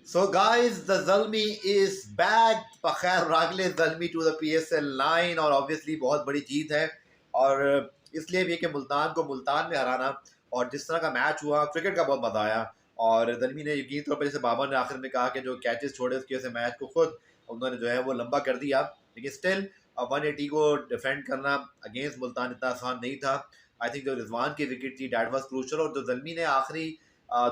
So guys, the Zalmi is back. Fakhr Ragle Zalmi to the PSL 9 और obviously बहुत बड़ी जीत है और इसलिए भी कि मुल्तान को मुल्तान में हराना और जिस तरह का मैच हुआ क्रिकेट का बहुत मजा आया। और जलमी ने यकीन तौर पर जैसे बाबर ने आखिर में कहा कि जो कैचेस छोड़े उसकी वजह से मैच को खुद उन्होंने जो है वो लंबा कर दिया, लेकिन स्टिल 180 को डिफेंड करना अगेंस्ट मुल्तान इतना आसान नहीं था। आई थिंक जो रिजवान की विकेट थी डैट वाज क्रूशल और जो जलमी ने आखिरी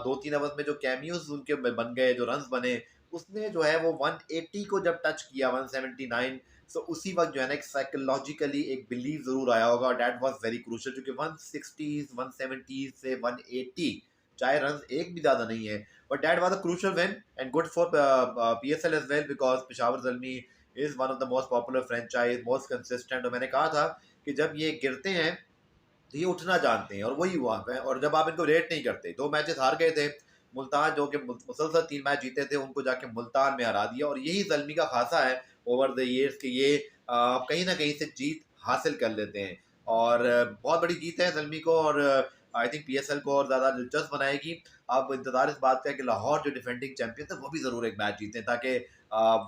2-3 ओवर्स में जो कैमियोज उनके बन गए, जो रन्स बने, उसने जो है वो 180 को जब टच किया 179, सो उसी वक्त जो है ना एक साइकोलॉजिकली एक बिलीव जरूर आया होगा और दैट वाज वेरी क्रूशियल क्योंकि 160 170 से 180 चाहे रन एक भी ज्यादा नहीं है, but that was a crucial win and good for PSL as well because Peshawar Zalmi is one of the most popular franchise, most consistent. और मैंने कहा था कि जब ये गिरते हैं तो ये उठना जानते हैं और वही हुआ है। और जब आप इनको रेट नहीं करते, 2 मैचेस हार गए थे मुल्तान, जो कि मुसलसल 3 मैच जीते थे, उनको जाके मुल्तान में हरा दिया और यही जल्मी का खासा है ओवर द ईयर्स कि ये कहीं ना कहीं से जीत हासिल कर लेते हैं। और बहुत बड़ी जीत है जल्मी को और आई थिंक पीएसएल को और ज़्यादा दिलचस्प बनाएगी। अब इंतजार इस बात का है कि लाहौर जो डिफेंडिंग चैंपियन थे वो भी ज़रूर एक मैच जीतें ताकि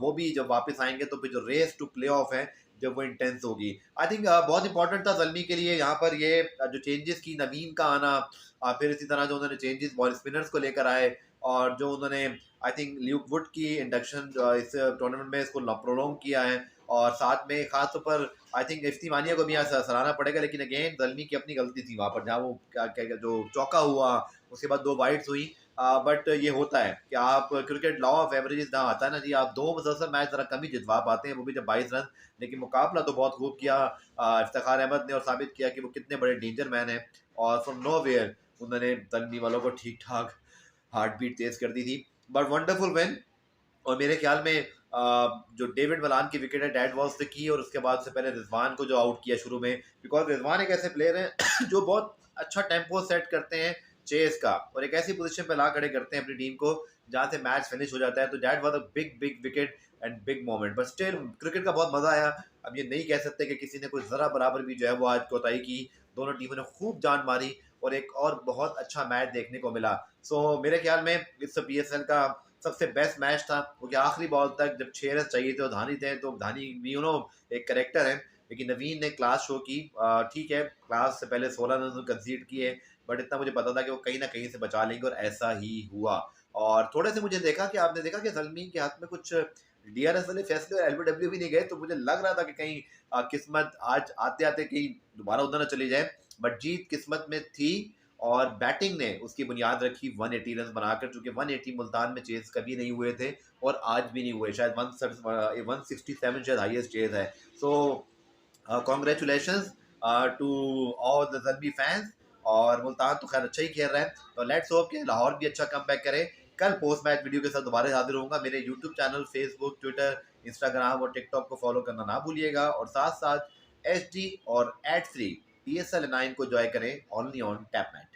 वो भी जब वापस आएंगे तो फिर जो रेस टू प्ले ऑफ है जब वो इंटेंस होगी। आई थिंक बहुत इंपॉर्टेंट था जल्मी के लिए यहाँ पर ये जो चेंजेस की नवीन का आना, फिर इसी तरह जो उन्होंने चेंजेस बॉल स्पिनर्स को लेकर आए और जो उन्होंने आई थिंक ल्यूक वुड की इंडक्शन इस टूर्नामेंट में इसको प्रोलॉन्ग किया है और साथ में खास तौर पर आई थिंक इफ्ती मानिया को भी यहाँ सराहना पड़ेगा। लेकिन अगेन जल्मी की अपनी गलती थी वहाँ पर जहाँ वो क्या जो चौका हुआ, उसके बाद 2 वाइड्स हुई। बट ये होता है कि आप क्रिकेट लॉ ऑफ एवरेजेस जहाँ आता है ना जी, आप 2 मुसलसल मैच जरा कम ही जितवा पाते हैं, वो भी जब 22 रन। लेकिन मुकाबला तो बहुत खूब किया इफ्तिखार अहमद ने और साबित किया कि वो कितने बड़े डेंजर मैन हैं और फ्रॉम नो वेयर उन्होंने तलनी वालों को ठीक ठाक हार्ट बीट तेज कर दी थी। But wonderful win. और मेरे ख्याल में जो डेविड मलान की विकेट है डेड वॉल्स से की और उसके बाद से पहले रिजवान को जो आउट किया शुरू में, बिकॉज रिजवान एक ऐसे प्लेयर हैं जो बहुत अच्छा टेम्पो सेट करते हैं चेस का और एक ऐसी पोजीशन पे ला खड़े करते हैं अपनी टीम को जहाँ से मैच फिनिश हो जाता है। तो that was a big big wicket and big moment, but still cricket का बहुत मजा आया। अब ये नहीं कह सकते कि किसी ने कोई जरा बराबर भी जो है वो आज कोताही की, दोनों टीमों ने खूब जान मारी और एक और बहुत अच्छा मैच देखने को मिला। सो मेरे ख्याल में इस पीएसएल का सबसे बेस्ट मैच था क्योंकि आखिरी बॉल तक जब 6 रन चाहिए थे और धानी थे, तो धानी भी एक करेक्टर है, लेकिन नवीन ने क्लास शो की। ठीक है, क्लास से पहले 16 रन कंसीड किए, बट इतना मुझे पता था कि वो कहीं ना कहीं से बचा लेंगे और ऐसा ही हुआ। और थोड़े से मुझे देखा कि आपने देखा कि जलमी के हाथ में कुछ डीआरएस वाले फैसले और एलबीडब्ल्यू भी नहीं गए, तो मुझे लग रहा था कि कहीं किस्मत आज आते आते कहीं दोबारा उधर न चली जाए, बट जीत किस्मत में थी और बैटिंग ने उसकी बुनियाद रखी 180 रन बनाकर, चूंकि 180 मुल्तान में चेज कभी नहीं हुए थे और आज भी नहीं हुए, शायद 167 शायद हाईएस्ट चेज है। So congratulation to all the Zalmi fans. और मुल्तान तो खैर अच्छा ही खेल रहा है, तो लेट्स होप कि लाहौर भी अच्छा कम बैक करे। कल पोस्ट मैच वीडियो के साथ दोबारा हाजिर होऊंगा। मेरे YouTube channel, Facebook, Twitter, Instagram और टिकटॉक को फॉलो करना ना भूलिएगा और साथ साथ एच डी और एट 3 PSL 9 को ज्वाइन करें ओनली ऑन टैपमैट।